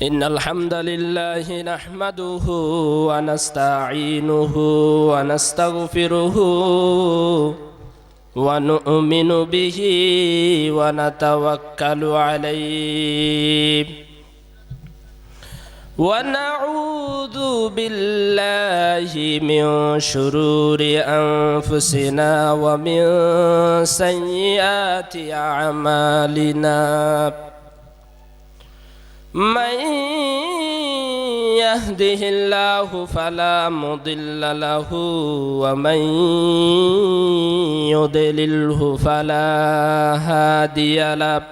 إن الحمد لله نحمده ونستعينه ونستغفره ونؤمن به ونتوكل عليه ونعوذ بالله من شرور أنفسنا ومن سيئات أعمالنا من يهده الله فلا مضل له ومن يضلله فلا هادي له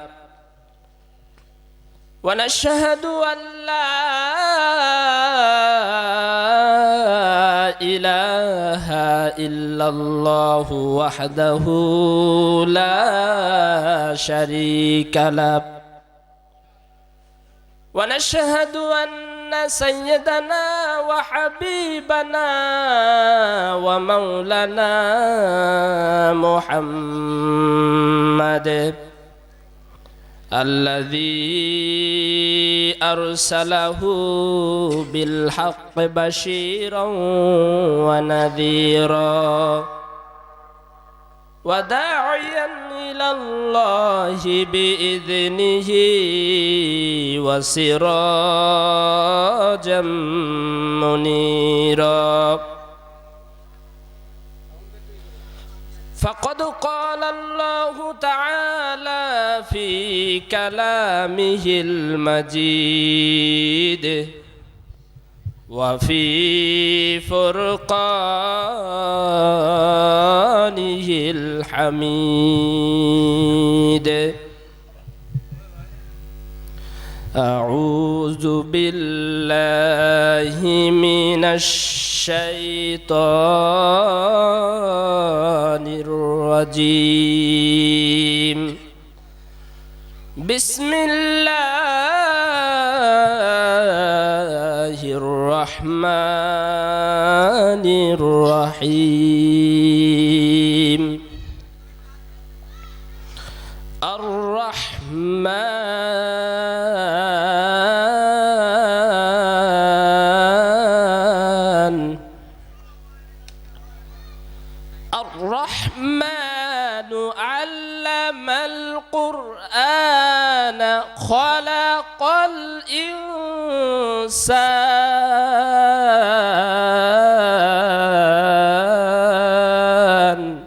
ونشهد أن لا إله إلا الله وحده لا شريك له ونشهد أن سيدنا وحبيبنا ومولانا محمد الذي أرسله بالحق بشيرا ونذيرا وداعيا إلى الله بإذنه وسراجا منيرا فقد قال الله تعالى في كلامه المجيد وفي فرقانه الحميد أعوذ بالله من الشيطان الرجيم بسم الله الرحمن الرحيم الرحمن علم القرآن خلق الإنسان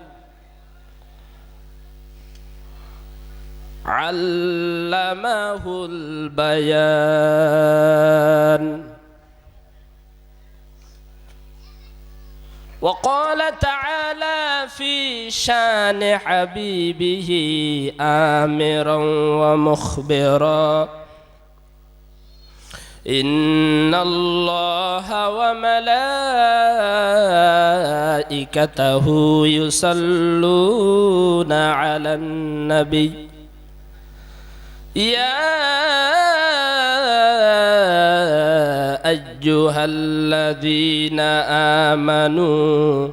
علمه البيان وقال تعالى في شان حبيبه آمرا ومخبرا إن الله وملائكته يصلون على النبي يا أيها الذين آمنوا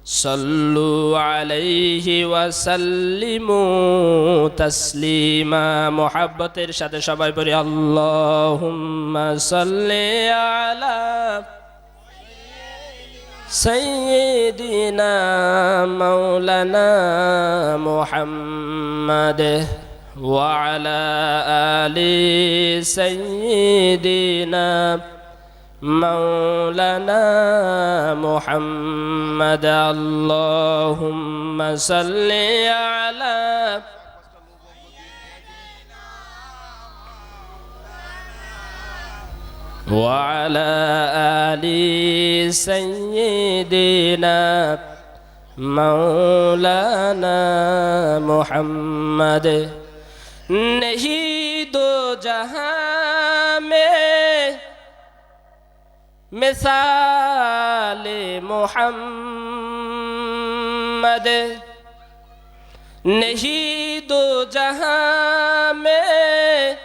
صلوا عليه وسلموا تسليما محبة إرشاد شباب بري اللهم صل على سيدنا مولانا محمد وعلى آل سيدنا مولانا محمد اللهم صل على وعلى آل سيدنا مولانا محمد नहीं दो जहां में मिसाल मोहम्मद नहीं दो जहां में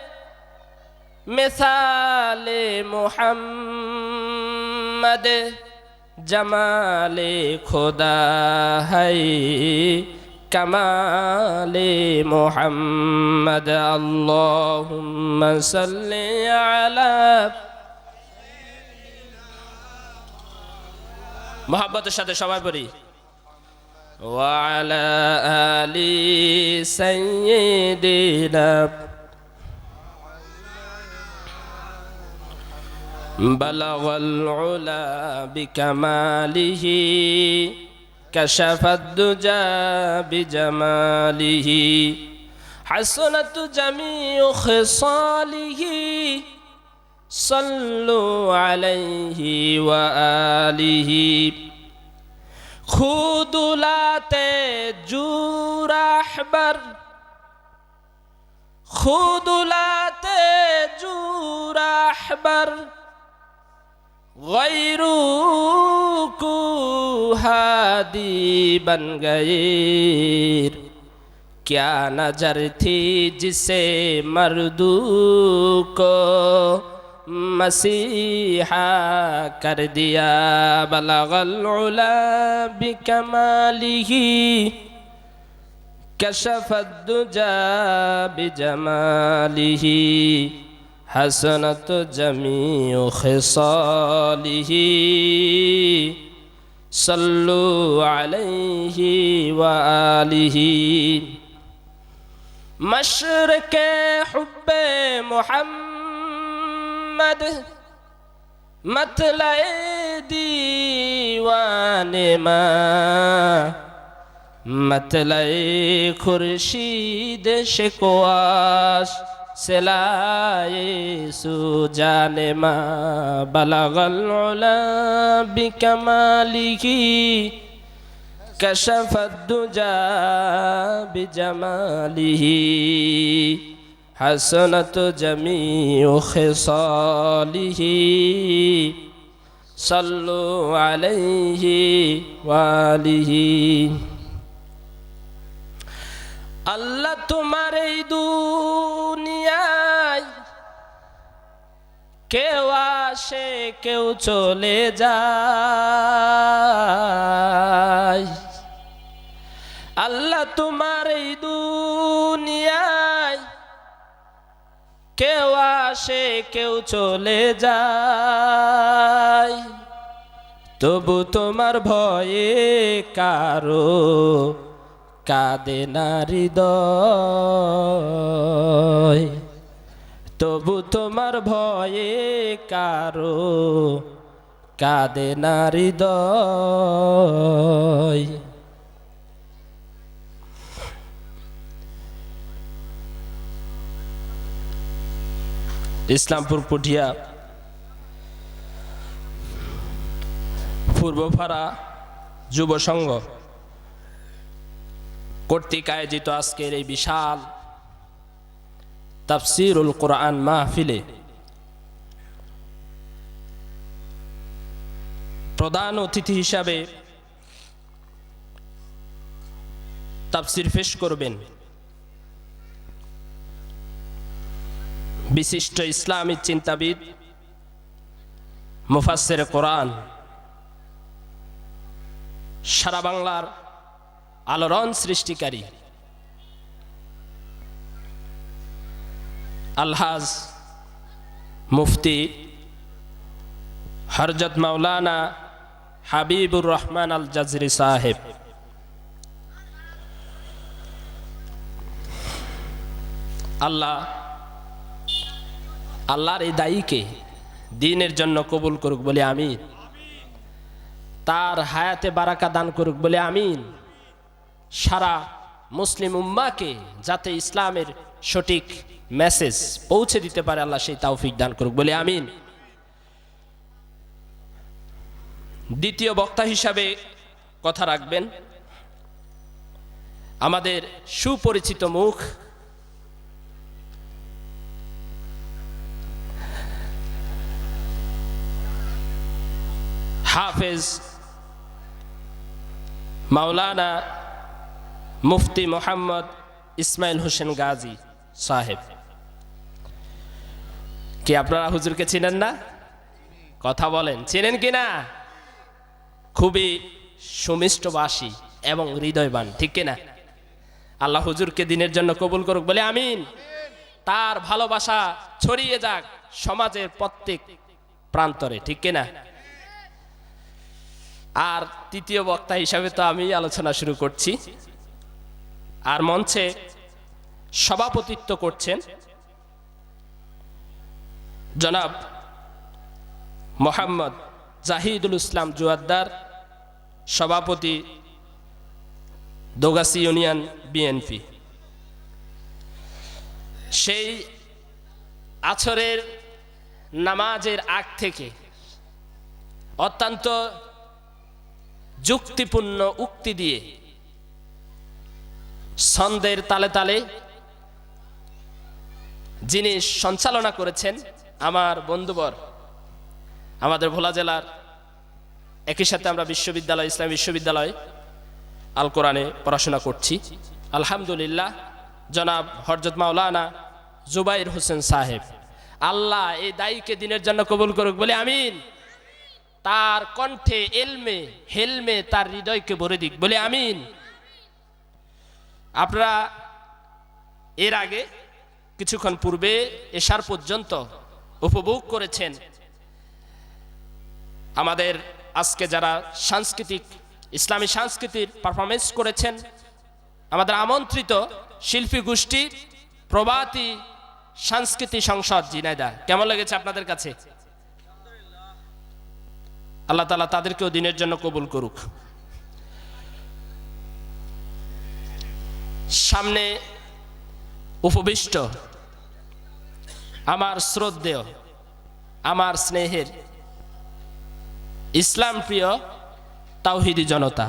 मिसाल मोहम्मद जमाले खुदा है कमाले मोहम्मद अल्लाहुम्मा सल्ली अला মোহাব্বতের সাথে সবাই পড়ি। ওয়ালা আলি সাইয়্যিদিনা বালাগাল উলা বিকামালিহি কাশাফাদ দুজা বিজামালিহি হাসনাত জামিউ খিসালিহি সাল্লু আলাইহি ওয়া আলিহি খুদুলাতে জুরাহবার খুদুলাতে জুরাহবার गैरू हादी बन गए क्या नजर थी जिसे मर्दू को मसीहा कर दिया बलगल उला बिकमालिही कशफद दुजा बिजमालिही हसनत जमीउ खिसालिही सल्लु अलैहि व आलिही मशरक़े हुब्बे मुहम्मद मतलए दीवाने मा मतलए खुर्शीद शिकवाश सिलाए सुजाने मा बलगल उला बिकमालिही कशफद दुजा बिजमालिही हसनत जमीउ खिसालिही सल्लु अलैहि वालिही अल्लाह तुम्हारे दुनियाय কেউ আসে কেউ চলে যায় আল্লাহ তোমার এই দুনিয়ায় কেউ আসে কেউ চলে যায় তবু তোমার ভয়ে কারো কাঁদে না হৃদয় তবু তোমার ভয়ে কারো কাঁদে না হৃদয় ইসলামপুর পুঠিয়া পূর্বপাড়া যুব সংঘ কর্তৃক আয়োজিত আজকের এই বিশাল তাফসীরুল কুরআন মাহফিলে প্রধান অতিথি হিসাবে তাফসীর পেশ করবেন বিশিষ্ট ইসলামী চিন্তাবিদ মুফাসসির কোরআন সারা বাংলার আলোড়ন সৃষ্টিকারী আলহাজ মুফতি হযরত মাওলানা হাবিবুর রহমান আল জাজরি সাহেব আল্লাহর এই দায়ীকে দ্বীনের জন্য কবুল করুক বলে আমিন তার হায়াতে বারাকা দান করুক বলে আমিন সারা মুসলিম উম্মাহকে যাতে ইসলামের সঠিক মেসেজ পৌঁছে দিতে পারে আল্লাহ সেই তৌফিক দান করুক বলে আমিন দ্বিতীয় বক্তা হিসাবে কথা রাখবেন আমাদের সুপরিচিত মুখ হাফেজ মাওলানা মুফতি মোহাম্মদ ইসমাইল হোসেন গাজী সাহেব কি আপনারা হুজুরকে চিনেন না কথা বলেন চিনেন কিনা খুবই সুমিষ্টভাষী এবং হৃদয়বান ঠিক কিনা আল্লাহ হুজুরকে দ্বীনের জন্য কবুল করুক বলে আমিন তার ভালোবাসা ছড়িয়ে যাক সমাজের প্রত্যেক প্রান্তরে ঠিক কিনা আর তৃতীয় বক্তা হিসাবে তো আমি আলোচনা শুরু করছি। আর মঞ্চে সভাপতিত্ব করছেন জনাব মোহাম্মদ জাহিদুল ইসলাম জুয়াদ্দার, সভাপতি দোগাছি ইউনিয়ন বিএনপি। সেই আছরের নামাজের আগ থেকে অত্যন্ত যুক্তিপূর্ণ উক্তি দিয়ে ছন্দের তালে তালে যিনি সঞ্চালনা করেছেন আমার বন্ধুবর, আমাদের ভোলা জেলার, একই সাথে আমরা বিশ্ববিদ্যালয়, ইসলামী বিশ্ববিদ্যালয় আল কোরআনে পড়াশোনা করছি, আলহামদুলিল্লাহ, জনাব হযরত মাওলানা জুবাইর হোসেন সাহেব। আল্লাহ এই দায়ীকে দিনের জন্য কবুল করুক বলে আমিন। তার কণ্ঠে এলমে হেলমে তার হৃদয়কে ভরে দিক বলে আমিন। আপনারা এর আগে কিছুক্ষণ পূর্বে এশার পর্যন্ত উপভোগ করেছেন আমাদের আজকে যারা সাংস্কৃতিক ইসলামী সংস্কৃতির পারফরমেন্স করেছেন, আমাদের আমন্ত্রিত শিল্পী গোষ্ঠী প্রভাতী সংস্কৃতি সংসদ ঝিনাইদহ। কেমন লেগেছে আপনাদের কাছে? আল্লাহ তাআলা তাদেরকেও দিনের জন্য কবুল করুক। সামনে উপবিষ্ট আমার শ্রদ্ধেয়, আমার স্নেহের ইসলাম প্রিয় তাওহীদি জনতা,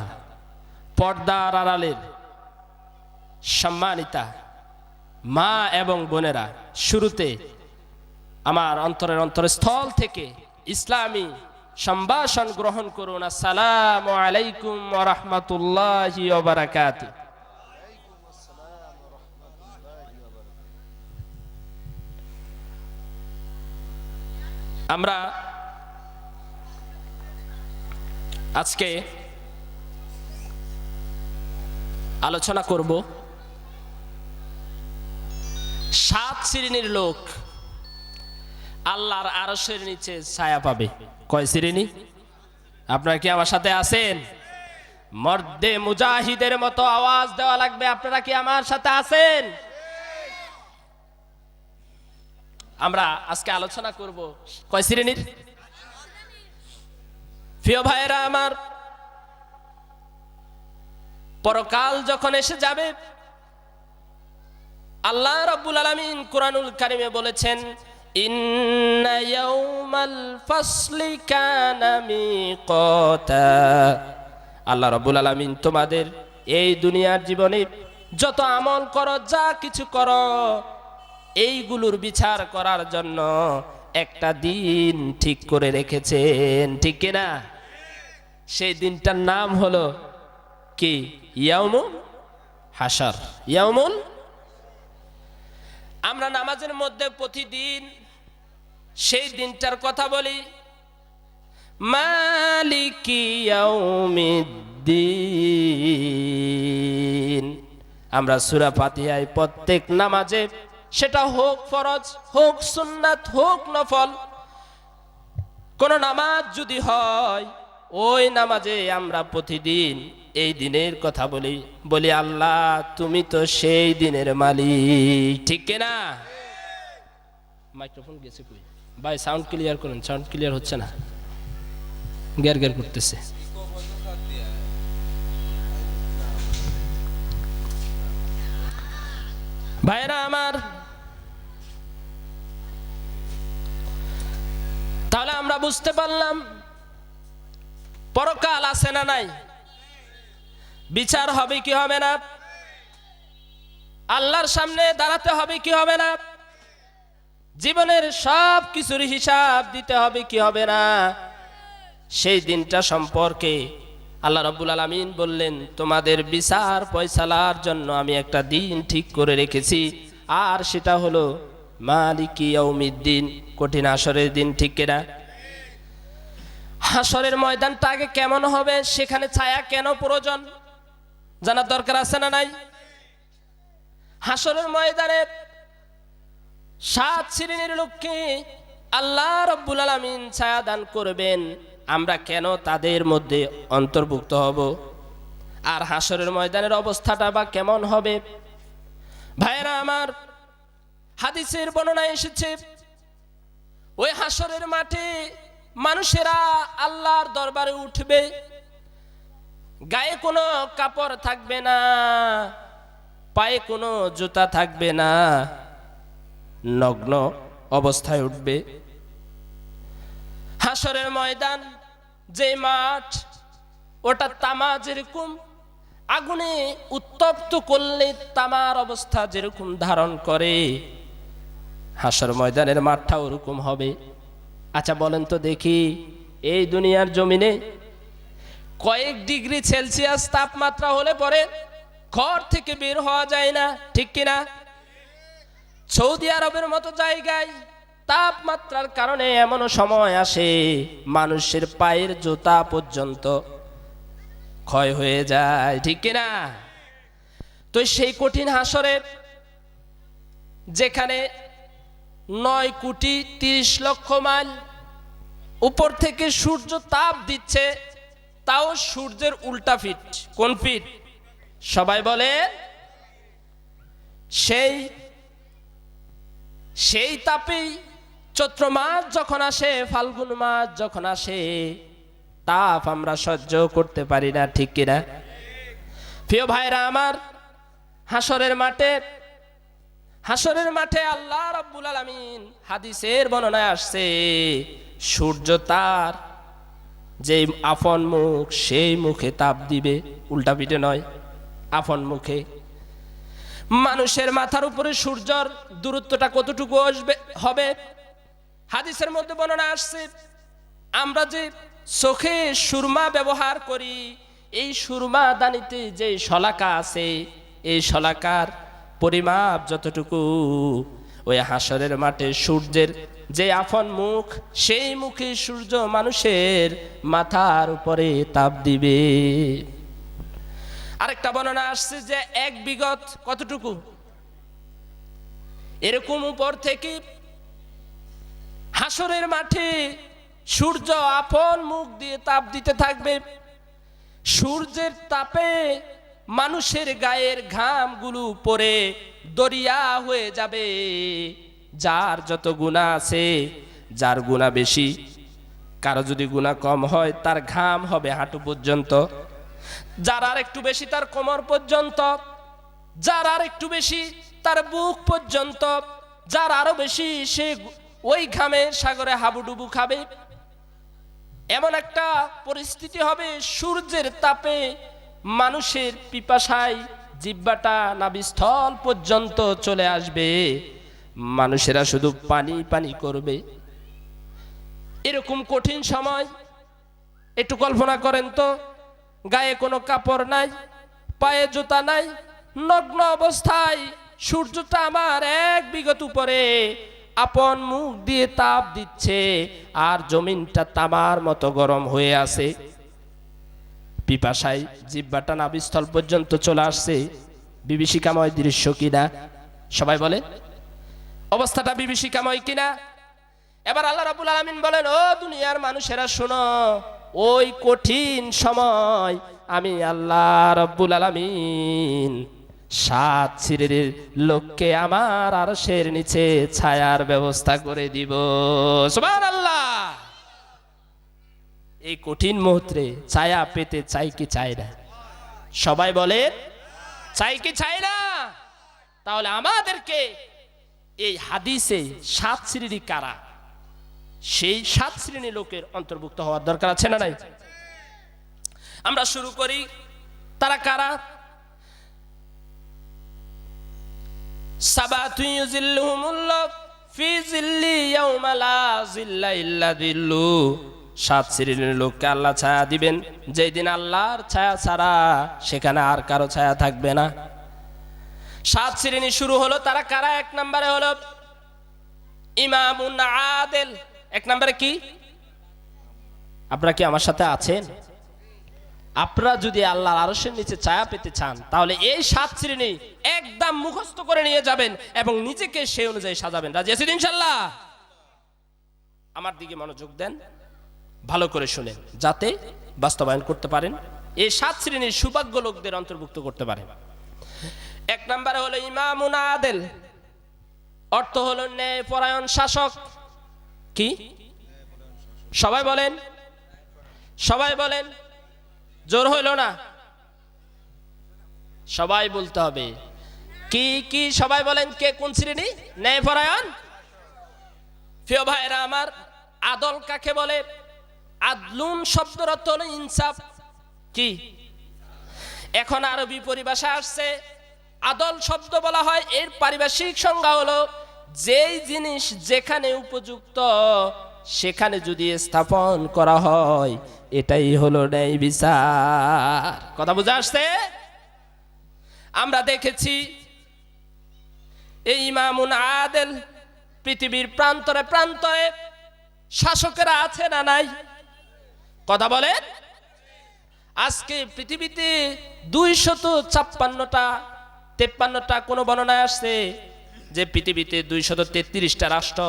পর্দার আড়ালের সম্মানিতা মা এবং বোনেরা, শুরুতে আমার অন্তরের অন্তরস্থল থেকে ইসলামী সম্ভাষণ গ্রহণ করুন। আসসালামু আলাইকুম ওয়া রাহমাতুল্লাহি ওয়া বারাকাতুহু। আমরা আজকে আলোচনা করব 7 শ্রেণীর লোক আল্লাহর আরশের নিচে ছায়া পাবে। কয় শ্রেণী? আপনারা কি আমার সাথে আছেন? মর্দে মুজাহিদের মতো আওয়াজ দেওয়া লাগবে। আপনারা কি আমার সাথে আছেন? আমরা আজকে আলোচনা করব কয় শ্রেণীর? প্রিয় ভাইয়েরা আমার, পরকাল যখন এসে যাবে, আল্লাহ রাব্বুল আলামিন কুরআনুল কারীমে বলেছেন, ইন্না ইয়াউমাল ফাসলি কানা মিকাতা। আল্লাহ রাব্বুল আলামিন তোমাদের এই দুনিয়ার জীবনে যত আমল করো, যা কিছু করো, এইগুলোর বিচার করার জন্য একটা দিন ঠিক করে রেখেছেন, ঠিক কিনা? সেই দিনটার নাম হলো কি? ইয়াউমুল হাশর, ইয়াউমুল। আমরা নামাজের মধ্যে প্রতিদিন সেই দিনটার কথা বলি, মালিকি ইয়াউমিদ্দিন। আমরা সূরা ফাতিহায় প্রত্যেক নামাজে, সেটা হোক ফরজ, হোক সুন্নাত, হোক নফল, কোন নামাজ যদি হয়, ওই নামাজে আমরা প্রতিদিন এই দিনের কথা বলি, বলি আল্লাহ তুমি তো সেই দিনের মালিক, ঠিক কিনা? মাইক্রোফোন গেছে কই ভাই? সাউন্ড ক্লিয়ার করেন, সাউন্ড ক্লিয়ার হচ্ছে না, গ্যার গ্যার করতেছে। ভাইরা আমার, তাহলে আমরা বুঝতে পারলাম পরকাল আছে না নাই, বিচার হবে কি হবে না, আল্লাহর সামনে দাঁড়াতে হবে কি হবে না, জীবনের সব কিছুর হিসাব দিতে হবে কি হবে না। সেই দিনটা সম্পর্কে আল্লাহ রাব্বুল আলামিন বললেন, তোমাদের বিচার ফয়সালার জন্য আমি একটা দিন ঠিক করে রেখেছি, আর সেটা হলো মালিকি ইয়াউমিদ্দিন, কঠিন হাসরের দিন, ঠিক কিনা? হাসরের ময়দানটা আগে কেমন হবে, সেখানে ছায়া কেন প্রয়োজন জানার দরকার আছে না নাই? হাসরের ময়দানে 7 শ্রেণীর লোককে আল্লাহ রাব্বুল আলামিন ছায়া দান করবেন। আমরা কেন তাদের মধ্যে অন্তর্ভুক্ত হব? আর হাসরের ময়দানের অবস্থাটা বা কেমন হবে? ভাইরা আমার, হাদিসের বর্ণনায় এসেছে ওই হাসরের মাঠে মানুষেরা আল্লাহর দরবারে উঠবে, গায়ে কোনো কাপড় থাকবে না, পায়ে কোনো জুতা থাকবে না, নগ্ন অবস্থায় উঠবে। হাসরের ময়দান যে মাঠ, ওটা তামা যেরকম আগুনে উত্তপ্ত করলে তামার অবস্থা যেরকম ধারণ করে, হাসর ময়দানের মাঠটা ওরকম হবে। আচ্ছা বলেন তো দেখি, এই দুনিয়ার জমিনে কয়েক ডিগ্রি সেলসিয়াস তাপমাত্রা হলে পরে ঘর থেকে বের হওয়া যায় না, ঠিক কিনা? সৌদি আরবের মতো জায়গায় তাপমাত্রার কারণে এমনও সময় আসে মানুষের পায়ের জুতা পর্যন্ত ক্ষয় হয়ে যায়, ঠিক কিনা? তো সেই কঠিন হাসরের, যেখানে 9,30,00,000 মাইল উপর থেকে সূর্য তাপ দিচ্ছে, তাও সূর্যের উল্টা ফিট। কোন ফিট? সবাই বলে। সেই তাপেই চৈত্র মাস যখন আসে, ফাল্গুন মাস যখন আসে, তাপ আমরা সহ্য করতে পারি না, ঠিক কিনা? প্রিয় ভাইরা আমার, হাসরের মাঠে আল্লাহ রাব্বুল আলামিন, হাদিসের বর্ণনায় আসছে, সূর্য তার যে আপন মুখ, সেই মুখে তাপ দিবে, উল্টা পিঠে নয়, আপন মুখে। মানুষের মাথার উপরে সূর্যর দূরত্বটা কতটুকু হবে? হাদিসের মধ্যে বর্ণনা আসছে, আমরা যে চোখে সুরমা ব্যবহার করি, এই সুরমা দানিতে যে শলাকা আছে, এই শলাকার পরিমাপ যতটুকু, ওই হাসরের মাঠে সূর্যের যে আপন মুখ, সেই মুখে সূর্য মানুষের মাথার উপরে তাপ দিবে। আরেকটা বর্ণনা আসছে যে 1 বিগত কতটুকু, এরকম উপর থেকে হাসরের মাঠে সূর্য আপন মুখ দিয়ে তাপ দিতে থাকবে। সূর্যের তাপে মানুষের গায়ের ঘামগুলো পরে দরিয়া হয়ে যাবে। যার যত গুনাহ আছে, যার গুনাহ বেশি, কারো যদি গুনাহ কম হয়, তার ঘাম হবে হাঁটু পর্যন্ত, যার আর একটু বেশি তার কোমর পর্যন্ত, যার আর একটু বেশি তার বুক পর্যন্ত, যার আরো বেশি সে ওই ঘামের সাগরে হাবুডুবু খাবে। এমন একটা পরিস্থিতি হবে, সূর্যের তাপে মানুষের পিপাসায় জিহ্বাটা নাভিস্থল পর্যন্ত চলে আসবে, মানুষেরা শুধু পানি পানি করবে। এরকম কঠিন সময় একটু কল্পনা করেন তো, গায়ে কোনো কাপড় নাই, পায়ে জুতা নাই, নগ্ন অবস্থায় সূর্যটা আমার 1 বিগত উপরে আপন মুখ দিয়ে তাপ দিচ্ছে, আর জমিনটা তামার মতো গরম হয়ে আছে। পিপাসায় জিহ্বাটা নাভিস্থল পর্যন্ত চলে আসছে। বিভীষিকাময় দৃশ্য কিনা? সবাই বলে, অবস্থাটা বিভীষিকাময় কিনা? এবার আল্লাহ রাব্বুল আলামিন বলেন, ও দুনিয়ার মানুষেরা শোনো, ওই কঠিন সময় আমি আল্লাহ রাব্বুল আলামিন 7 শ্রেণীর লোককে আমার আরশের নিচে ছায়ার ব্যবস্থা করে দিব। সুবহানাল্লাহ। এই কঠিন মুহূর্তে ছায়া পেতে চাই কি চাই না? সবাই বলে চাই কি চাই না? তাহলে আমাদেরকে এই হাদিসে 7 শ্রেণী কারা, সেই 7 শ্রেণী লোকের অন্তর্ভুক্ত হওয়ার দরকার আছে না নাই? আমরা শুরু করি, তারা কারা? সাবাতু ইউজিল্লুহুমুল্লাহ ফি জিল্লি ইয়াউমা লা জিল্লা ইল্লা জিল্লু। 7 শ্রেণীর লোককে আল্লাহ ছায়া দিবেন, যেই দিন আল্লাহর ছায়া ছাড়া সেখানে আর কারো ছায়া থাকবে না। 7 শ্রেণী শুরু হলো, তারা কারা? 1 নম্বরে হলো ইমামুন আদেল। 1 নম্বরে কি? আপনারা কি আমার সাথে আছেন? আপনারা যদি আল্লাহর আরশের নিচে ছায়া পেতে চান, তাহলে এই 7 শ্রেণী একদম মুখস্থ করে নিয়ে যাবেন এবং নিজেকে সেই অনুযায়ী সাজাবেন। রাজি আছেন ইনশাআল্লাহ? আমার দিকে মনোযোগ দেন, ভালো করে শুনেন যাতে বাস্তবায়ন করতে পারেন, এই 7 শ্রেণীর সৌভাগ্য লোকদের অন্তর্ভুক্ত করতে পারেন। 1 নম্বরে হলো ইমামুন আদেল, অর্থ হলো ন্যায়পরায়ণ শাসক। কি? সবাই বলেন, সবাই বলেন, জোর হইল না, সবাই বলতে হবে। কি কি সবাই বলেন, কে কোন শ্রেণী? ন্যায়পরায়ণ। প্রিয় ভাইরা আমার, আদল কাকে বলে? আদলুন শব্দের অর্থ হলো ইনসাফ। কি? এখন আরবি পরিভাষা আসছে, আদল শব্দ বলা হয়, এর পারিভাষিক সংজ্ঞা হলো যেই জিনিস যেখানে উপযুক্ত সেখানে যদি স্থাপন করা হয় এটাই হলো ন্যায় বিচার। কথা বুঝা আসছে? আমরা দেখেছি এই ইমামুন আদেল পৃথিবীর প্রান্তরে প্রান্তরে শাসকেরা আছে না নাই? কথা বলেন। আজকে পৃথিবীতে 253টা কোন বর্ণনায় আসছে যে পৃথিবীতে 233টা রাষ্ট্র।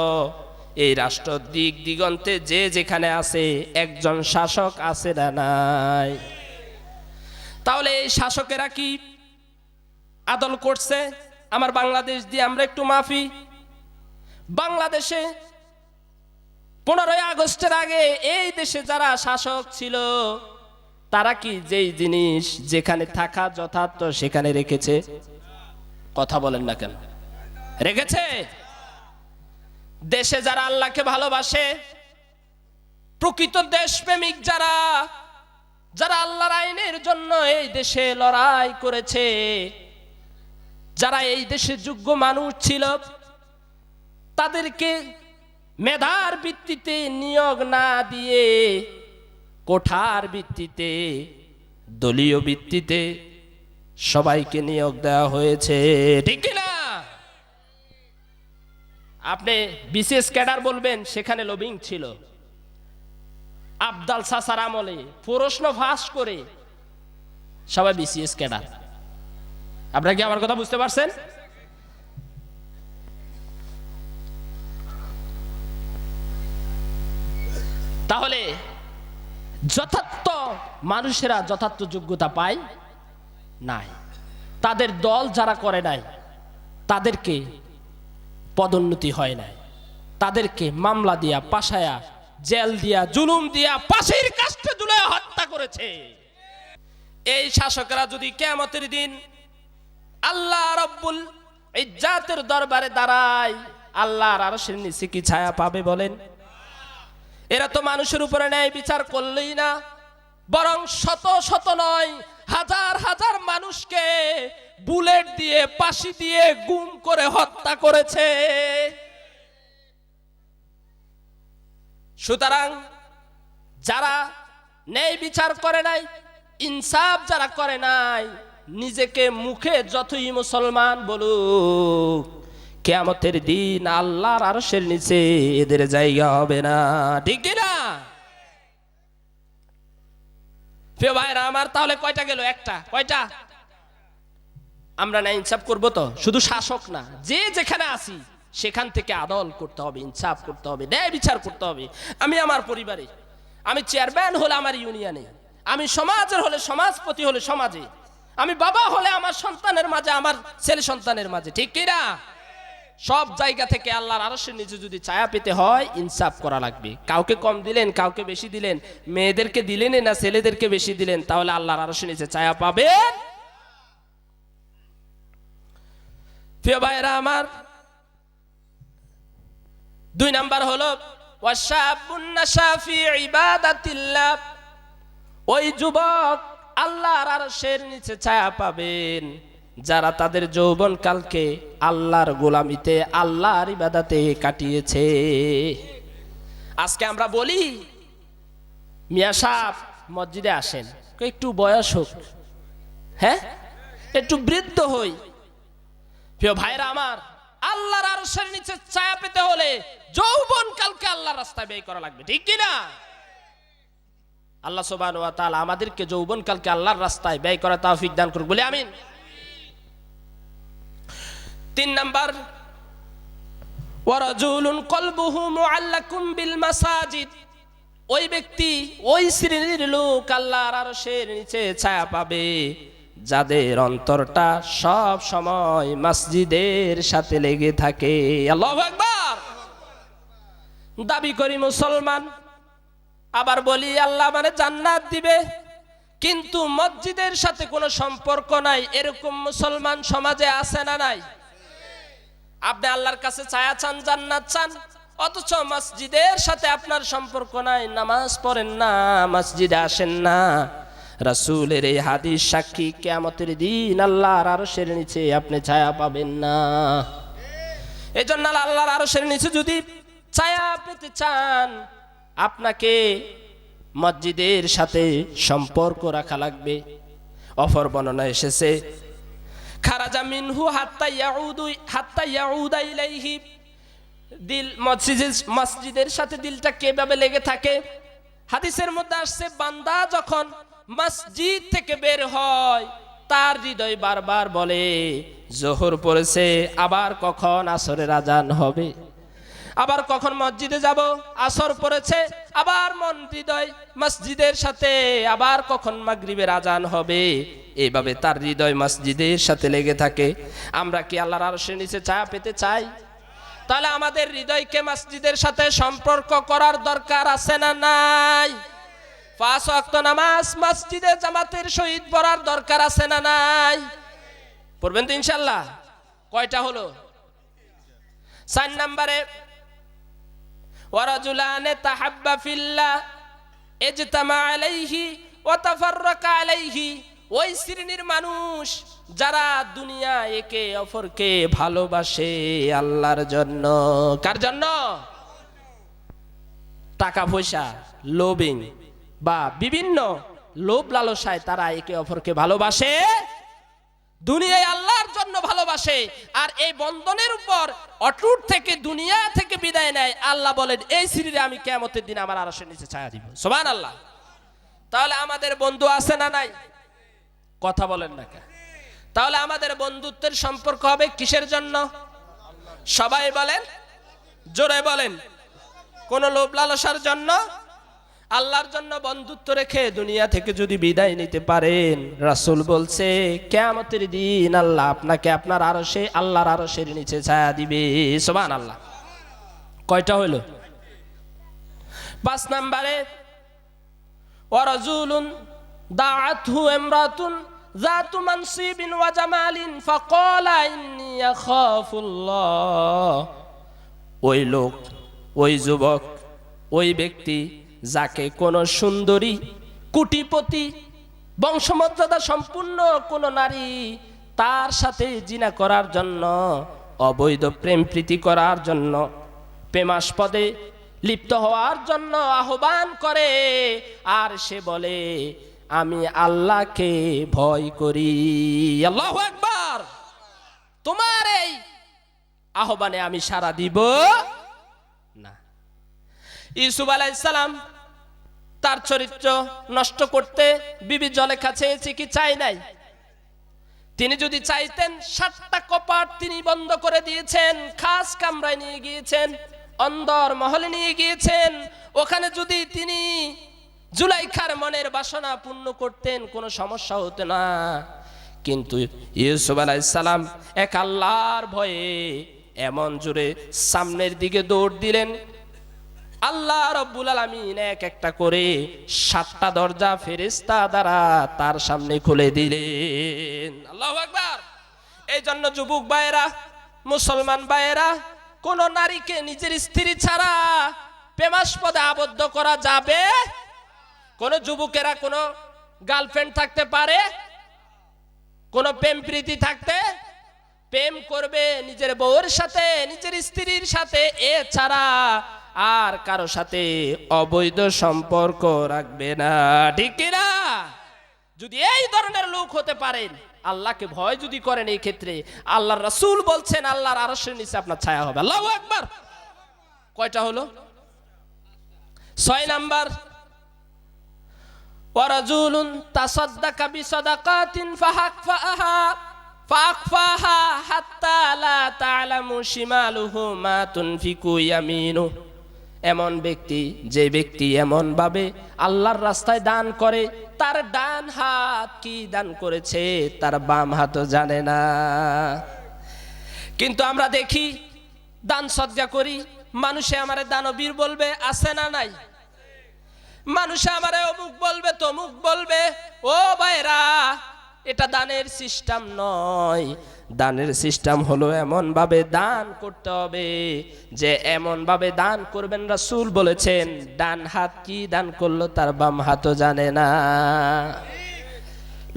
এই রাষ্ট্র দিক দিগন্তে যে যেখানে আছে একজন শাসক আছে না নাই? তাহলে এই শাসকেরা কি আদল করছে? আমার বাংলাদেশ দিয়ে আমরা একটু মাফি। বাংলাদেশে 15ই আগস্টের আগে এই দেশে যারা শাসক ছিল তারা কি যেই জিনিস যেখানে থাকা যথার্থ সেখানে রেখেছে? কথা বলেন না কেন? রেখেছে? দেশে যারা আল্লাহকে ভালোবাসে, প্রকৃত দেশপ্রেমিক যারা, যারা আল্লাহর আইনের জন্য এই দেশে লড়াই করেছে, যারা এই দেশে যোগ্য মানুষ ছিল, তাদেরকে মেধার ভিত্তিতে নিয়োগ না দিয়ে কোঠার ভিত্তিতে, দলীয় ভিত্তিতে সবাইকে নিয়োগ দেওয়া হয়েছে। ঠিক কিনা? আপনি বিশেষ ক্যাডার বলবেন, সেখানে লবিং ছিল। আবদাল সাসার আমলে প্রশ্ন ফাঁস করে সবাই বিসিএস ক্যাডার। আপনারা কি আমার কথা বুঝতে পারছেন? তাহলে যথার্থ মানুষেরা যথার্থ যোগ্যতা পায় নাই। তাদের দল যারা করে নাই তাদেরকে পদোন্নতি হয় নাই, তাদেরকে মামলা দিয়া, পাশায়া, জেল দিয়া, জুলুম দিয়া, ফাঁসির কাস্টে ঝুলাইয়া হত্যা করেছে। এই শাসকেরা যদি কিয়ামতের দিন আল্লাহ রাব্বুল ইজ্জাতের দরবারে দাঁড়ায়, আল্লাহর আরশের নিচে কি ছায়া পাবে বলেন? এরা তো মানুষের উপরে ন্যায় বিচার করলেই না, বরং শত শত নয়, হাজার হাজার মানুষকে বুলেট দিয়ে, ফাঁসি দিয়ে গুম করে হত্যা করেছে। সুতরাং যারা ন্যায় বিচার করে নাই, ইনসাফ যারা করে নাই, নিজেকে মুখে যতই মুসলমান বলুক, কিয়ামতের দিন আল্লাহর আরশের নিচে এদের জায়গা হবে না। ঠিক কিনা? প্রিয় ভাইরা আমার, তাহলে কয়টা গেল? একটা। কয়টা? আমরা না ইনসাফ করবো তো? শুধু শাসক না, যে যেখানে আসি সেখান থেকে আদল করতে হবে, ইনসাফ করতে হবে, ন্যায় বিচার করতে হবে। আমি আমার পরিবারে, আমি চেয়ারম্যান হলে আমার ইউনিয়নে, আমি সমাজের হলে সমাজপতি হলে সমাজে, আমি বাবা হলে আমার সন্তানের মাঝে, আমার ছেলে সন্তানের মাঝে। ঠিক কিনা? সব জায়গা থেকে আল্লাহর আরশের নিচে যদি ছায়া পেতে হয়, ইনসাফ করা লাগবে। কাউকে কম দিলেন, কাউকে বেশি দিলেন, মেয়েদেরকে দিলেন না ছেলেদেরকে বেশি দিলেন, তাহলে আল্লাহর আরশের নিচে ছায়া পাবেন? প্রিয় ভাইরা আমার, 2 নাম্বার হলো ওয়াশাবুন নাশা ফি ইবাদাতিল্লাহ। ওই যুবক আল্লাহর আরশের নিচে ছায়া পাবেন যারা তাদের যৌবন কালকে আল্লাহর গোলামিতে, আল্লাহর ইবাদতে কাটিয়েছে। আজকে আমরা বলি, মিয়া সাহেব মসজিদে আসেন, একটু বয়স হোক, হ্যাঁ একটু বৃদ্ধ হই। প্রিয় ভাইরা আমার, আল্লাহর আরশের নিচে ছায়া পেতে হলে যৌবন কালকে আল্লাহর রাস্তায় ব্যয় করা লাগবে। ঠিক কিনা? আল্লাহ সুবহানাহু ওয়া তাআলা আমাদেরকে যৌবন কালকে আল্লাহর রাস্তায় ব্যয় করা তৌফিক দান করুক বলে আমিন। 3 নাম্বার, ওয়ারাজুলুন কলবুহু মুআল্লাকুম বিল মাসাজিদ। ওই ব্যক্তি, ওই শ্রেণীর লোক আল্লাহর আরশের নিচে ছায়া পাবে যাদের অন্তরটা সব সময় মসজিদের সাথে লেগে থাকে। আল্লাহু আকবার। দাবি করি মুসলমান, আবার বলি আল্লাহ মানে জান্নাত দিবে, কিন্তু মসজিদের সাথে কোনো সম্পর্ক নাই, এরকম মুসলমান সমাজে আছে না নাই? আপনি আল্লাহর কাছে ছায়া চান, জান্নাত চান, অথচ মসজিদের সাথে আপনার সম্পর্ক নাই, নামাজ পড়েন না, মসজিদে আসেন না। রাসূলের এই হাদিস সাক্ষী, কিয়ামতের দিন আল্লাহর আরশের নিচে আপনি ছায়া পাবেন না। এই জন্য আল্লাহর আরশের নিচে যদি ছায়া পেতে চান, আপনাকে মসজিদের সাথে সম্পর্ক রাখা লাগবে। অপর বর্ণনা এসেছে, খারাজা মিনহু হাত্তা ইয়াউদা ইলাইহি, দিল মসজিদের সাথে দিলটা কিভাবে লেগে থাকে? হাদিসের মধ্যে আসছে, বান্দা যখন মসজিদ থেকে বের হয় তার হৃদয় বারবার বলে জোহর পড়েছে, আবার কখন আসরের আজান হবে, আবার কখন মসজিদে যাব, আসর পড়েছে, আবার মন হৃদয় মসজিদের সাথে, আবার কখন মাগরিবের আজান হবে। এইভাবে তার হৃদয় মসজিদের সাথে লেগে থাকে। আমরা কি আল্লাহর আরশের নিচে ছায়া পেতে চাই? তাহলে আমাদের হৃদয়কে মসজিদের সাথে সম্পর্ক করার দরকার আছে না নাই? 5 ওয়াক্ত নামাজ মসজিদে জামাতের সহিত পড়ার দরকার আছে না নাই? পড়বেন তো ইনশাআল্লাহ। কয়টা হলো? 4 নম্বরে, ওয়ারাজুলানে তাহাব্বা ফিল্লাহ ইজতামা আলাইহি ওয়া তাফাররাকা আলাইহি, ওই শ্রেণীর মানুষ যারা দুনিয়া একে অপরকে ভালোবাসে আল্লাহর জন্য। কার জন্য? টাকা পয়সা, লোভিং বা বিভিন্ন লোভ লালসায় তারা একে অপরকে ভালোবাসে, দুনিয়ায় আল্লাহর জন্য ভালোবাসে, আর এই বন্ধনের উপর অটুট থেকে দুনিয়া থেকে বিদায় নেয়। আল্লাহ বলেন, এই শ্রেণীরে আমি কিয়ামতের দিন আমার আরশের নিচে ছায়া দিব। সুবহানাল্লাহ। তাহলে আমাদের বন্ধু আছে না নাই? কথা বলেন না কেন? তাহলে আমাদের বন্ধুত্বের সম্পর্ক হবে কিসের জন্য? সবাই বলেন, জোরে বলেন। কোন লোভ লালসার জন্য? আল্লাহর জন্য বন্ধুত্ব রেখে দুনিয়া থেকে যদি বিদায় নিতে পারেন, রাসূল বলছে কিয়ামতের দিন আল্লাহ আপনাকে আপনার আরশে, আল্লাহর আরশের নিচে ছায়া দিবে। সুবহানাল্লাহ। কয়টা হলো? 5 নম্বরে, ওয়ারাজুলুন দাআতহু ইমরাতুন যাতু মানসিবিন ওয়া জামালিন ফাকালা ইন্নী আখাফুল্লাহ। ওই লোক, ওই যুবক, ওই ব্যক্তি যাকে কোন সুন্দরী, কোটিপতি, বংশমর্যাদা সম্পূর্ণ কোন নারী তার সাথে জিনা করার জন্য, অবৈধ প্রেম প্রীতি করার জন্য, প্রেমাস্পদে লিপ্ত হওয়ার জন্য আহ্বান করে, আর সে বলে আমি আল্লাহকে ভয় করি। আল্লাহু আকবার। তোমার এই আহ্বানে আমি সাড়া দিব না। ইউসুফ আলাইহিস সালাম তার চরিত্র নষ্ট করতে বিবি জলেখা চেয়েছে কি চাই নাই? তিনি যদি চাইতেন 7টা কপাট তিনি বন্ধ করে দিয়েছেন, খাস কামরায় নিয়ে গিয়েছেন, অন্দর মহলে নিয়ে গিয়েছেন। ওখানে যদি তিনি জুলাইখার মনের বাসনা পূর্ণ করতেন কোনো সমস্যা হতো না। কিন্তু ইউসুফ আলাইহিস সালাম এক আল্লাহর ভয়ে এমন জোরে সামনের দিকে দৌড় দিলেন, আল্লাহ রাব্বুল আলামিন এক একটা করে 7টা দরজা ফেরেশতা দ্বারা তার সামনে খুলে দিলেন। আল্লাহু আকবার। এই জন্য যুবক ভাইয়েরা, মুসলমান ভাইয়েরা, কোন নারীকে নিজের স্ত্রী ছাড়া প্রেমাস্পদে আবদ্ধ করা যাবে? কোন যুবকেরা কোন গার্লফ্রেন্ড থাকতে পারে? কোন প্রেম প্রীতি থাকতে? প্রেম করবে নিজের বউয়ের সাথে, নিজের স্ত্রীর সাথে, এছাড়া আর কারো সাথে অবৈধ সম্পর্ক রাখবে না। ঠিক কিনা? যদি এই ধরনের লোক হতে পারেন, আল্লাহকে ভয় যদি করেন, এই ক্ষেত্রে আল্লাহর রাসূল বলছেন আল্লাহর আরশের নিচে আপনার ছায়া হবে। আল্লাহু আকবার। কয়টা হলো? 6 নাম্বার, ওয়ারাজুলুন তাসাদদাকা বিসাদাকাতিন ফাআখফাহা হাত্তা লা তা'লামু শিমালুহু মা তুনফিকু ইয়ামিনু। এমন ব্যক্তি যে ব্যক্তি এমন ভাবে আল্লাহর রাস্তায় দান করে, তার ডান হাত কি দান করেছে তার বাম হাতও জানে না। কিন্তু আমরা দেখি দান সদকা করি, মানুষে আমারে দানবীর বলবে, আছে না নাই? মানুষে আমারে অমুক বলবে, তমুক বলবে। ও ভাইরা, এটা দানের সিস্টেম নয়। দানের সিস্টেম হলো এমন ভাবে দান করতে হবে যে এমন ভাবে দান করবেন, রাসূল বলেছেন ডান হাত কি দান করলো তার বাম হাতও জানে না।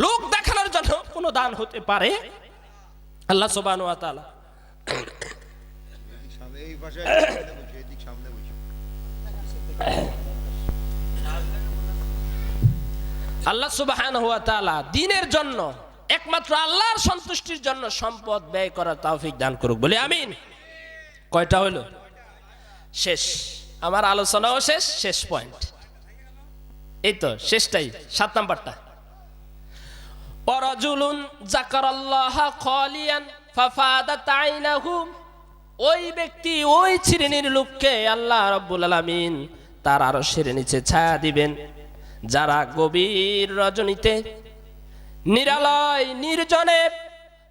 লোক দেখানোর জন্য কোনো দান হতে পারে? আল্লাহ সুবহানাহু ওয়া তাআলা আল্লাহ সুবহানাহু ওয়া তাআলা দ্বীনের জন্য, একমাত্র আল্লাহর সন্তুষ্টির জন্য সম্পদ ব্যয় করার তৌফিক দান করুক, বলি আমিন। কয়টা হলো? শেষ, আমার আলোচনাও শেষ, শেষ পয়েন্ট এই তো, শেষটাই 7 নাম্বারটা। ওয়ারাজুলুন যাকারাল্লাহা খালিয়ান ফাফাদাত আইনাহু, ওই ব্যক্তি, ওই শ্রেণীর লোককে আল্লাহ রাব্বুল আলামিন তার আরশের নিচে ছায়া দিবেন, যারা গভীর রজনীতে নিরালয় নির্জনে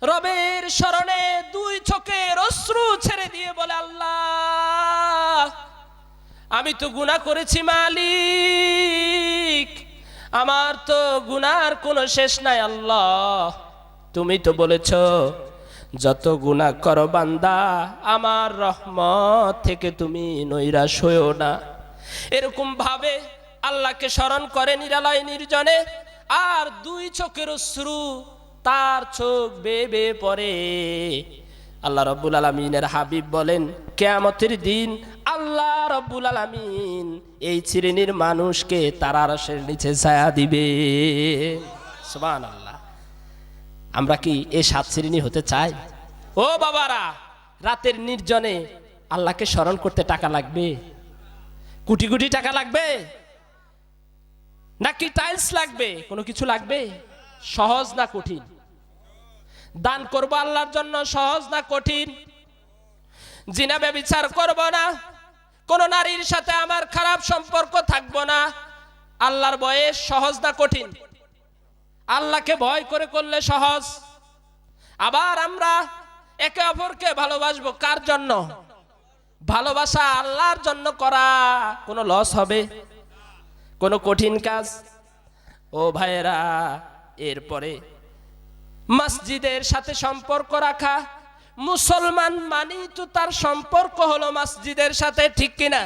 রবের শরণে 2 চোখের অশ্রু ছেড়ে দিয়ে বলে, আল্লাহ আমি তো গুনাহ করেছি মালিক, আমার তো গুনার কোনো শেষ নাই। আল্লাহ তুমি তো বলেছ যত গুনাহ করো বান্দা আমার রহমত থেকে তুমি নৈরাশ হইও না। এরকম ভাবে আল্লাহকে স্মরণ করে নিরালয় নির্জনে, আর 2 চোখের অশ্রু তার চোখ বেয়ে বেয়ে পড়ে। আল্লাহ রাব্বুল আলামিনের হাবিব বলেন, কিয়ামতের দিন আল্লাহ রাব্বুল আলামিন এই শ্রেণীর মানুষকে তার আরশের নিচে ছায়া দিবে। সুবহানাল্লাহ। আমরা কি এই 7 শ্রেণী হতে চাই? ও বাবারা, রাতের নির্জনে আল্লাহকে স্মরণ করতে টাকা লাগবে? কোটি কোটি টাকা লাগবে নাকি টাইলস লাগবে? কোনো কিছু লাগবে? সহজ না কঠিন? দান করব আল্লাহর জন্য সহজ না কঠিন? জিনা ব্যভিচার করব না, কোন নারীর সাথে আমার খারাপ সম্পর্ক থাকবো না, আল্লাহর ভয়ে সহজ না কঠিন? আল্লাহকে ভয় করে করলে সহজ। আবার আমরা একে অপরকে ভালোবাসবো কার জন্য? ভালোবাসা আল্লাহর জন্য করা কোনো লস হবে? কোনো কঠিন কাজ? ও ভাইয়েরা, এরপরে মসজিদের সাথে সম্পর্ক রাখা। মুসলমান মানি তো তার সম্পর্ক হলো মসজিদের সাথে, ঠিক কিনা?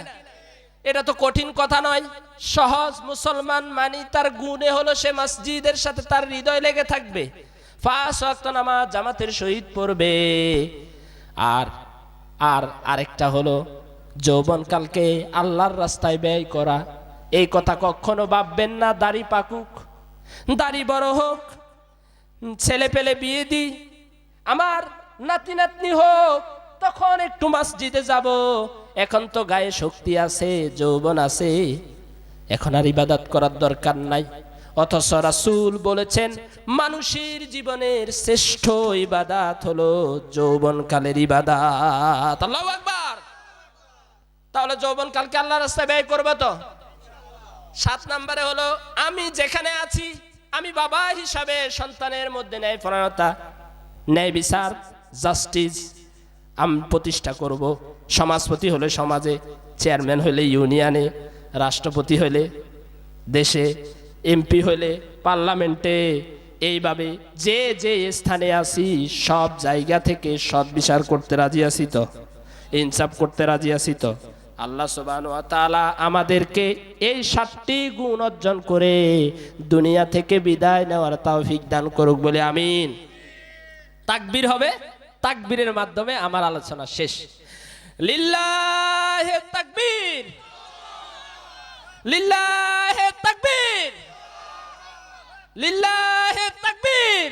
এটা তো কঠিন কথা নয়, সহজ। মুসলমান মানি তার গুণে হলো সে মসজিদের সাথে তার হৃদয় লেগে থাকবে, 5 ওয়াক্ত নামাজ জামাতের সহিত পড়বে। আর আরেকটা হলো যৌবনকালকে আল্লাহর রাস্তায় ব্যয় করা। এই কথা কখনো ভাববেন না দাড়ি পাকুক, দাড়ি বড় হোক, ছেলে পেলে বিয়ে দি, আমার নাতি নাতনি হোক, তখন একটু মসজিদে যাব। এখন তো গায়ে শক্তি আছে, যৌবন আছে, এখন আর ইবাদত করার দরকার নাই। অথচ রাসূল বলেছেন মানুষের জীবনের শ্রেষ্ঠ ইবাদত হলো যৌবনকালের ইবাদত। আল্লাহু আকবার। তাহলে যৌবনকালকে আল্লাহর রাস্তায় ব্যয় করবে তো? 7 নম্বরে হলো আমি যেখানে আছি, আমি বাবা হিসাবে সন্তানের মধ্যে ন্যায়পরায়ণতা, ন্যায় বিচার, জাস্টিস আমি প্রতিষ্ঠা করব। সমাজপতি হলে সমাজে, চেয়ারম্যান হলে ইউনিয়নে, রাষ্ট্রপতি হলে দেশে, এমপি হলে পার্লামেন্টে, এইভাবে যে যে স্থানে আছি সব জায়গা থেকে সৎ বিচার করতে রাজি আছি তো? ইনসাফ করতে রাজি আছি তো? আল্লাহ সুবহানাহু ওয়া তাআলা আমাদেরকে এই 7টি গুণ অর্জন করে দুনিয়া থেকে বিদায় নেওয়ার তৌফিক দান করুক, বলে আমিন। তাকবীর হবে, তাকবীরের মাধ্যমে আমার আলোচনা শেষ। লিল্লাহি তাকবীর, লিল্লাহি তাকবীর, লিল্লাহি তাকবীর।